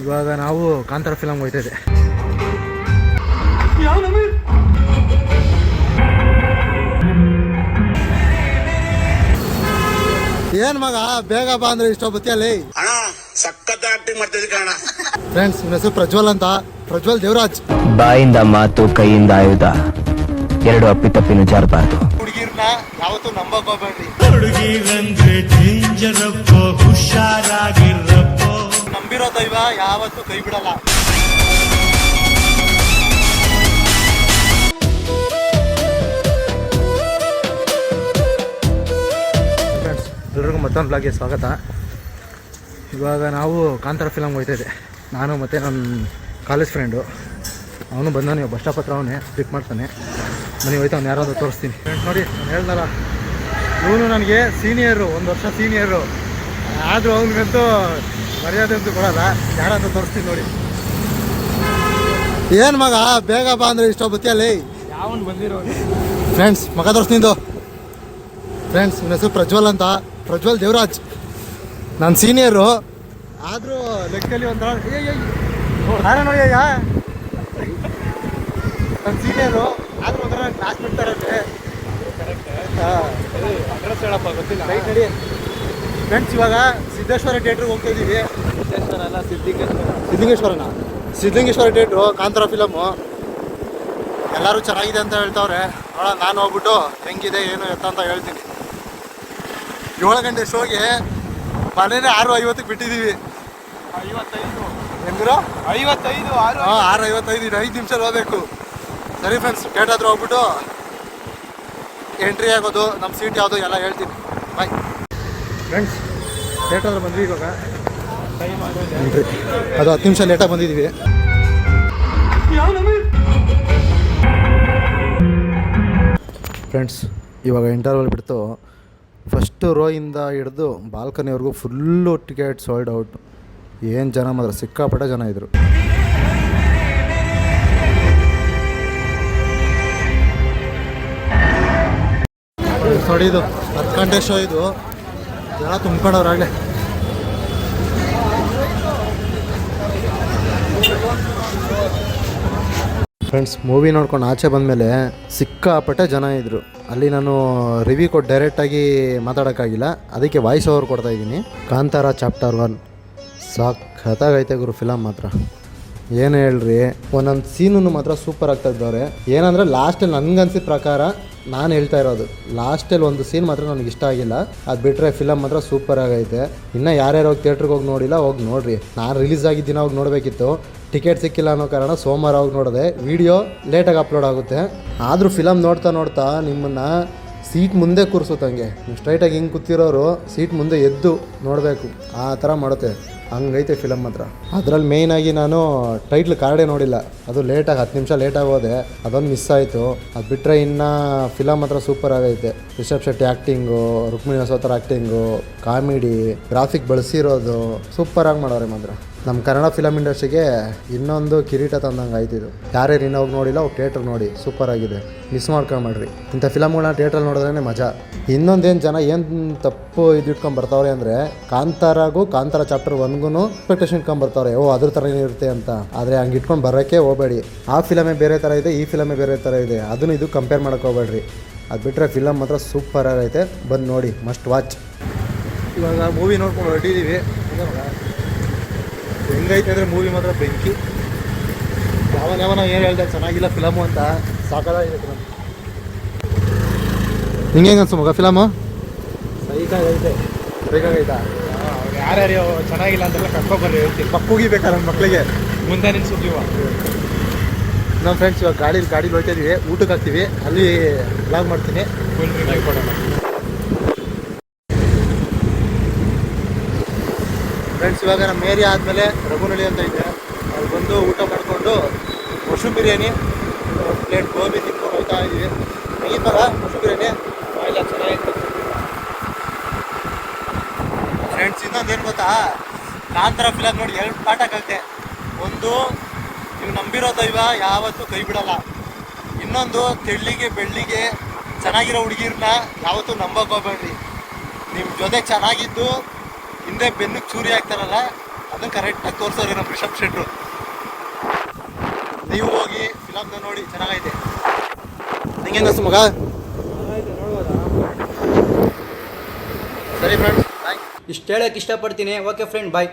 ಇವಾಗ ನಾವು ಕಾಂತಾರ ಫಿಲಮ್ ಹೋಗ್ತಾಯಿದ್ದೆ. ಏನ್ ಮಗ ಬೇಗ ಬಾ ಅಂದ್ರೆ ಇಷ್ಟ ಬತ್ತಿಯಲ್ಲಿ ಸಖತ್ ಆಕ್ಟಿಂಗ್ ಮಾಡ್ತಿದ್ದೆ ಕಾರಣ. ಫ್ರೆಂಡ್ಸ್, ನನ್ನ ಹೆಸರು ಪ್ರಜ್ವಲ್ ಅಂತ. ಪ್ರಜ್ವಲ್ ದೇವರಾಜ್. ಬಾಯಿಂದ ಮಾತು, ಕೈಯಿಂದ ಆಯುಧ, ಎರಡು ಅಪ್ಪಿತಪ್ಪಿನ ಜಾರಬಾರ್ದು. ಹುಡುಗಿರ್ನ ಯಾವತ್ತೂ ನಂಬಕ್ ಹೋಗ್ಬೇಡ್ರಿ. ಹುಡುಗಿರಂದ್ರೆ ಡೇಂಜರಪ್ಪ, ಹುಷಾರಾಗಿರಪ್ಪ. ನಂಬಿರೋ ದೈವ ಯಾವತ್ತೂ ಕೈ ಬಿಡಲ್ಲ. ಫ್ರೆಂಡ್ಸ್, ಎಲ್ರಿಗೂ ಮತ್ತೊಂದು ಬ್ಲಾಗ್ಗೆ ಸ್ವಾಗತ. ಇವಾಗ ನಾವು ಕಾಂತಾರ ಫಿಲಮ್ ಹೋಗ್ತಾಯಿದ್ದೆ. ನಾನು ಮತ್ತು ನನ್ನ ಕಾಲೇಜ್ ಫ್ರೆಂಡು. ಅವನು ಬಂದವನು, ಬಸ್ ಸ್ಟಾಪ್ ಹತ್ರ ಅವನೇ ಪಿಕ್ ಮಾಡ್ತಾನೆ. ಮನೆಗೆ ಹೋಯ್ತು, ಅವ್ನು ಯಾರಾದರೂ ತೋರಿಸ್ತೀನಿ. ಫ್ರೆಂಡ್ಸ್ ನೋಡಿ, ನಾನು ಹೇಳ್ದಲ್ಲ, ಇವನು ನನಗೆ ಸೀನಿಯರು, 1 ವರ್ಷ ಸೀನಿಯರು. ಆದರೂ ಅವ್ನಿಗಂತೂ ಮರ್ಯಾದೆ ಅಂತೂ ಕೊಡಲ್ಲ. ಯಾರಾದರೂ ತೋರಿಸ್ತೀನಿ ನೋಡಿ. ಏನು ಮಗ ಬೇಗ ಬಾ ಅಂದರೆ ಇಷ್ಟ ಬತ್ತಿಯಲ್ಲಿ ಯಾವನು ಬಂದಿರೋ. ಫ್ರೆಂಡ್ಸ್, ಮಗ ತೋರಿಸ್ತಿದ್ದು. ಫ್ರೆಂಡ್ಸ್, ನನ್ನ ಹೆಸರು ಪ್ರಜ್ವಲ್ ಅಂತ. ಪ್ರಜ್ವಲ್ ದೇವರಾಜ್. ನಾನು ಸೀನಿಯರು, ಆದರೂ ಲೆಕ್ಕಲ್ಲಿ ಒಂಥರ ನಾನೇ ನೋಡಿ. ಅಯ್ಯ, ನನ್ನ ಸೀನಿಯರು ಆದರೂ ಒಂಥರ ಕ್ಲಾಸ್ ಬಿಡ್ತಾರಂತೆ. ಅಡ್ರೆಸ್ ಹೇಳಪ್ಪ, ಗೊತ್ತಿಲ್ಲ. ರೈಟ್ ನಡಿ. ಫ್ರೆಂಡ್ಸ್, ಇವಾಗ ಸಿದ್ದೇಶ್ವರ ಥಿಯೇಟ್ರಿಗೆ ಹೋಗ್ತಾ ಇದ್ದೀವಿ. ಸಿದ್ದೇಶ್ವರ ಅಲ್ಲ, ಸಿದ್ಧಲಿಂಗೇಶ್ವರ ಥಿಯೇಟ್ರು, ಕಾಂತಾರ ಫಿಲಮು. ಎಲ್ಲರೂ ಚೆನ್ನಾಗಿದೆ ಅಂತ ಹೇಳ್ತಾವ್ರೆ. ನೋಡೋಣ, ನಾನು ಹೋಗ್ಬಿಟ್ಟು ಹೆಂಗಿದೆ ಏನು ಎತ್ತ ಅಂತ ಹೇಳ್ತೀನಿ. 7 ಗಂಟೆ ಶೋಗೆ ಮನೇನೆ 6:50ಕ್ಕೆ ಬಿಟ್ಟಿದ್ದೀವಿ. 55 ಹೆಂಗ್ರು 55 6:55. 5 ನಿಮಿಷ ಹೋಗ್ಬೇಕು. ಸರಿ ಫ್ರೆಂಡ್ಸ್, ಥಿಯೇಟರ್ ಹತ್ರ ಹೋಗ್ಬಿಟ್ಟು ಎಂಟ್ರಿ ಆಗೋದು, ನಮ್ಮ ಸೀಟ್ ಯಾವುದು ಎಲ್ಲ ಹೇಳ್ತೀನಿ. ಬಾಯ್. ಫ್ರೆಂಡ್ಸ್, ಥಿಯೇಟರ್ ಹತ್ರ ಬಂದ್ವಿ. ಇವಾಗ ಎಂಟ್ರಿ ಅದು 10 ನಿಮಿಷ ಲೇಟಾಗಿ ಬಂದಿದ್ದೀವಿ. ಫ್ರೆಂಡ್ಸ್, ಇವಾಗ ಇಂಟರ್ವಲ್ ಬಿಡ್ತು. ಫಸ್ಟು ರೋಯಿಂದ ಹಿಡಿದು ಬಾಲ್ಕನಿವರೆಗೂ ಫುಲ್ಲು ಟಿಕೆಟ್ ಸೋಲ್ಡ್ ಔಟ್. ಏನು ಜನ ಮಾತ್ರ, ಸಿಕ್ಕಾಪಟ್ಟೆ ಜನ ಇದ್ದರು. ನೋಡಿ, ಇದು 10 ಗಂಟೆ ಶೋ. ಇದು ಜನ ತುಂಬ್ಕೊಂಡವ್ರಾಗಲೇ. ಫ್ರೆಂಡ್ಸ್, ಮೂವಿ ನೋಡ್ಕೊಂಡು ಆಚೆ ಬಂದಮೇಲೆ ಸಿಕ್ಕಾಪಟ್ಟೆ ಜನ ಇದ್ದರು. ಅಲ್ಲಿ ನಾನು ರಿವ್ಯೂ ಕೊಟ್ಟು ಡೈರೆಕ್ಟಾಗಿ ಮಾತಾಡೋಕ್ಕಾಗಿಲ್ಲ, ಅದಕ್ಕೆ ವಾಯ್ಸ್ ಓವರ್ ಕೊಡ್ತಾಯಿದ್ದೀನಿ. ಕಾಂತಾರ ಚಾಪ್ಟರ್ 1 ಸಖತ್ತಾಗೈತೆ ಗುರು ಫಿಲಮ್ ಮಾತ್ರ. ಏನು ಹೇಳ್ರಿ, ಒಂದೊಂದು ಸೀನನ್ನು ಮಾತ್ರ ಸೂಪರ್ ಆಗ್ತಾ ಇದ್ದವ್ರೆ. ಏನಂದರೆ ಲಾಸ್ಟಲ್ಲಿ ನನಗನ್ಸಿದ ಪ್ರಕಾರ ನಾನು ಹೇಳ್ತಾ ಇರೋದು, ಲಾಸ್ಟಲ್ಲಿ ಒಂದು ಸೀನ್ ಮಾತ್ರ ನನಗೆ ಇಷ್ಟ ಆಗಿಲ್ಲ. ಅದು ಬಿಟ್ಟರೆ ಫಿಲಮ್ ಮಾತ್ರ ಸೂಪರ್ ಆಗೈತೆ. ಇನ್ನು ಯಾರ್ಯಾರು ಹೋಗಿ ಥಿಯೇಟ್ರಿಗೆ ಹೋಗಿ ನೋಡಿಲ್ಲ, ಹೋಗಿ ನೋಡಿರಿ. ನಾನು ರಿಲೀಸ್ ಆಗಿದ್ದ ದಿನ ಹೋಗಿ ನೋಡಬೇಕಿತ್ತು, ಟಿಕೆಟ್ ಸಿಕ್ಕಿಲ್ಲ ಅನ್ನೋ ಕಾರಣ ಸೋಮವಾರ ಹೋಗಿ ನೋಡಿದೆ. ವಿಡಿಯೋ ಲೇಟಾಗಿ ಅಪ್ಲೋಡ್ ಆಗುತ್ತೆ. ಆದರೂ ಫಿಲಮ್ ನೋಡ್ತಾ ನೋಡ್ತಾ ನಿಮ್ಮನ್ನು ಸೀಟ್ ಮುಂದೆ ಕೂರಿಸುತ್ತಂಗೆ. ನೀವು ಸ್ಟ್ರೈಟಾಗಿ ಹಿಂಗೆ ಕೂತಿರೋರು ಸೀಟ್ ಮುಂದೆ ಎದ್ದು ನೋಡಬೇಕು, ಆ ಥರ ಮಾಡುತ್ತೆ. ಹಂಗೈತೆ ಫಿಲಮ್ ಮಾತ್ರ. ಅದರಲ್ಲಿ ಮೇಯ್ನಾಗಿ ನಾನು ಟೈಟ್ಲ್ ಕಾರ್ಡೇ ನೋಡಿಲ್ಲ. ಅದು ಲೇಟಾಗಿ 10 ನಿಮಿಷ ಲೇಟಾಗಿ ಹೋದೆ, ಅದೊಂದು ಮಿಸ್ ಆಯಿತು. ಅದು ಬಿಟ್ಟರೆ ಇನ್ನು ಫಿಲಮ್ ಮಾತ್ರ ಸೂಪರ್ ಆಗೈತೆ. ರಿಷಬ್ ಶೆಟ್ಟಿ ಆ್ಯಕ್ಟಿಂಗು, ರುಕ್ಮಿಣಿ ಹೊಸತರ ಆ್ಯಕ್ಟಿಂಗು, ಕಾಮಿಡಿ, ಗ್ರಾಫಿಕ್ ಬಳಸಿರೋದು ಸೂಪರಾಗಿ ಮಾಡೋರೆ ಮಾತ್ರ. ನಮ್ಮ ಕನ್ನಡ ಫಿಲಮ್ ಇಂಡಸ್ಟ್ರಿಗೆ ಇನ್ನೊಂದು ಕಿರೀಟ ತಂದಂಗೆ ಆಯ್ತಿದ್ದು. ಯಾರ್ಯಾರು ಇನ್ನೂ ಹೋಗಿ ನೋಡಿಲ್ಲ, ಹೋಗಿ ಥಿಯೇಟ್ರ್ ನೋಡಿ, ಸೂಪರಾಗಿದೆ. ಮಿಸ್ ಮಾಡ್ಕೊಂಬಿಡ್ರಿ. ಇಂಥ ಫಿಲಮ್ಗಳನ್ನ ಥಿಯೇಟ್ರಲ್ಲಿ ನೋಡಿದ್ರೇ ಮಜಾ. ಇನ್ನೊಂದೇನು ಜನ ಏನು ತಪ್ಪು ಇಟ್ಕೊಂಡು ಬರ್ತಾವ್ರೆ ಅಂದರೆ, ಕಾಂತಾರಾಗೂ ಕಾಂತಾರ ಚಾಪ್ಟರ್ 1ಗೂ ಎಕ್ಸ್ಪೆಕ್ಟೇಷನ್ ಇಟ್ಕೊಂಡ್ಬರ್ತಾವ್ರೆ, ಅದ್ರ ಥರನೇ ಇರುತ್ತೆ ಅಂತ. ಆದರೆ ಹಂಗೆ ಇಟ್ಕೊಂಡು ಬರೋಕ್ಕೆ ಹೋಗಬೇಡಿ. ಆ ಫಿಲಮೇ ಬೇರೆ ಥರ ಇದೆ, ಈ ಫಿಲಮೇ ಬೇರೆ ಥರ ಇದೆ. ಅದನ್ನು ಇದು ಕಂಪೇರ್ ಮಾಡೋಕ್ಕೆ ಹೋಗಬೇಡ್ರಿ. ಅದು ಬಿಟ್ಟರೆ ಫಿಲಮ್ ಮಾತ್ರ ಸೂಪರ್ ಆಗೈತೆ. ಬಂದು ನೋಡಿ, ಮಸ್ಟ್ ವಾಚ್. ಇವಾಗ ಮೂವಿ ನೋಡ್ಕೊಂಡು ಹೊರಟಿದ್ದೀವಿ. ಹೆಂಗೈತೆ ಅಂದರೆ ಮೂವಿ ಮಾತ್ರ ಬೆಂಕಿ. ಯಾವನ ಏನು ಹೇಳ್ದೆ ಚೆನ್ನಾಗಿಲ್ಲ ಫಿಲಮು ಅಂತ, ಸಾಕಾಗೈತೆ ನಮ್ಗೆ. ನಿಂಗೆ ಹೆಂಗೆ ಅನ್ಸು ಮಗ ಫಿಲಮು? ಸೈಕಾಗೈತೆ. ಬೇಕಾಗೈತಾ? ಯಾರ್ಯಾರು ಚೆನ್ನಾಗಿಲ್ಲ ಅಂತೆಲ್ಲ ಕರ್ಕೊಬರ್ರಿ, ಹೇಳ್ತೀವಿ. ಪಕ್ಕೂಗಿಬೇಕಾ ನನ್ನ ಮಕ್ಕಳಿಗೆ ಮುಂದೆ ನಿಲ್ಸಿದ್ದೀವ. ನಮ್ಮ ಫ್ರೆಂಡ್ಸ್ ಇವಾಗ ಗಾಡೀಲಿ ಹೋಗ್ತಾ ಇದ್ದೀವಿ. ಊಟಕ್ಕೆ ಹಾಕ್ತೀವಿ, ಅಲ್ಲಿ ಬ್ಲಾಗ್ ಮಾಡ್ತೀನಿ. ಫುಲ್ ರಿವ್ಯೂ ಕೊಡೋಣ. ಫ್ರೆಂಡ್ಸ್, ಇವಾಗ ನಮ್ಮ ಏರಿಯಾ ಆದಮೇಲೆ ರಘುನಳ್ಳಿ ಅಂತ ಇದೆ, ಅಲ್ಲಿ ಬಂದು ಊಟ ಮಾಡಿಕೊಂಡು ಮಶ್ರೂಮ್ ಬಿರಿಯಾನಿ, ಪ್ಲೇಟ್ ಗೋಬಿ ತಿನ್ಕೊಂಡು ಹೋಗ್ತಾ ಇದ್ದೀವಿ. ಹೇಗಿತ್ತಲ್ಲ ಮಶ್ರೂಮ್ ಬಿರಿಯಾನಿ? ಇಲ್ಲ, ಚೆನ್ನಾಗಿತ್ತು. ಫ್ರೆಂಡ್ಸ್, ಇನ್ನೊಂದೇನು ಗೊತ್ತಾ, ಕಾಂತಾರ ಫಿಲಮ್ ನೋಡಿ 2 ಪಾಠ ಕಲಿತೆ. ಒಂದು, ನೀವು ನಂಬಿರೋ ದೈವ ಯಾವತ್ತೂ ಕೈ ಬಿಡಲ್ಲ. ಇನ್ನೊಂದು, ತೆಳ್ಳಿಗೆ ಬೆಳ್ಳಿಗೆ ಚೆನ್ನಾಗಿರೋ ಹುಡುಗಿರನ್ನ ಯಾವತ್ತೂ ನಂಬಕ್ಕೆ ಹೋಗ್ಬೇಡ್ರಿ. ನಿಮ್ಮ ಜೊತೆ ಚೆನ್ನಾಗಿದ್ದು ಹಿಂದೆ ಬೆನ್ನಿಗೆ ಚೂರಿ ಆಗ್ತಾರಲ್ಲ, ಅದನ್ನು ಕರೆಕ್ಟಾಗಿ ತೋರಿಸೋರು ನಮ್ಮ ರಿಷಬ್ ಶೆಟ್ರು. ನೀವು ಹೋಗಿ ಫಿಲಮ್ನ ನೋಡಿ, ಚೆನ್ನಾಗೈತೆ. ನಿಂಗೆ ಅನ್ನಿಸ್ತು ಮಗ? ಸರಿ ಫ್ರೆಂಡ್ಸ್, ಬಾಯ್. ಇಷ್ಟು ಹೇಳೋಕ್ಕೆ ಇಷ್ಟಪಡ್ತೀನಿ. ಓಕೆ ಫ್ರೆಂಡ್, ಬಾಯ್.